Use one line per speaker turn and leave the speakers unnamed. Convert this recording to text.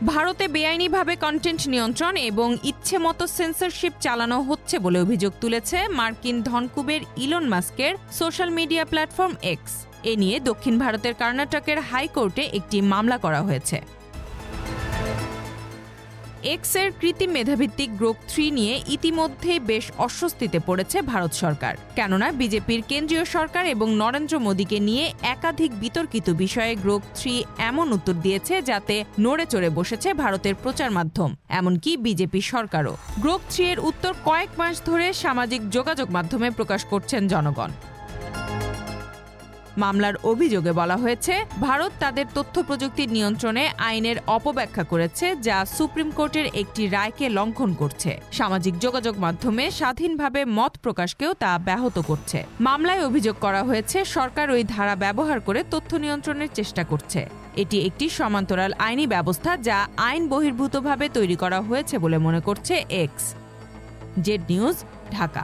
ভারতে বেআইনিভাবে কন্টেন্ট নিয়ন্ত্রণ এবং ইচ্ছেমতো সেন্সরশিপ চালানো হচ্ছে বলে অভিযোগ তুলেছে মার্কিন ধনকুবের ইলন মাস্কের সোশ্যাল মিডিয়া প্ল্যাটফর্ম এক্স। এ নিয়ে দক্ষিণ ভারতের কর্ণাটকের হাইকোর্টে একটি মামলা করা হয়েছে। এক্সের কৃত্রিম মেধাভিত্তিক গ্রোক 3 নিয়ে ইতিমধ্যে বেশ অস্বস্তিতে পড়েছে ভারত সরকার। কেননা বিজেপির কেন্দ্রীয় সরকার এবং নরেন্দ্র মোদীকে নিয়ে একাধিক বিতর্কিত বিষয়ে গ্রোক 3 এমন উত্তর দিয়েছে যাতে নড়ে চড়ে বসেছে ভারতের প্রচার মাধ্যম, এমনকি বিজেপি সরকারও। গ্রোক 3 এর উত্তর কয়েক মাস ধরে সামাজিক যোগাযোগ মাধ্যমে প্রকাশ করছেন জনগণ। মামলার অভিযোগে বলা হয়েছে, ভারত তাদের তথ্য প্রযুক্তির নিয়ন্ত্রণে আইনের অপব্যাখ্যা করেছে, যা সুপ্রিম কোর্টের একটি রায়কে লঙ্ঘন করছে। সামাজিক যোগাযোগ মাধ্যমে স্বাধীনভাবে মত প্রকাশকেও তা ব্যাহত করছে। মামলায় অভিযোগ করা হয়েছে, সরকার ওই ধারা ব্যবহার করে তথ্য নিয়ন্ত্রণের চেষ্টা করছে। এটি একটি সমান্তরাল আইনি ব্যবস্থা যা আইন বহির্ভূতভাবে তৈরি করা হয়েছে বলে মনে করছে এক্স। Z news, Dhaka.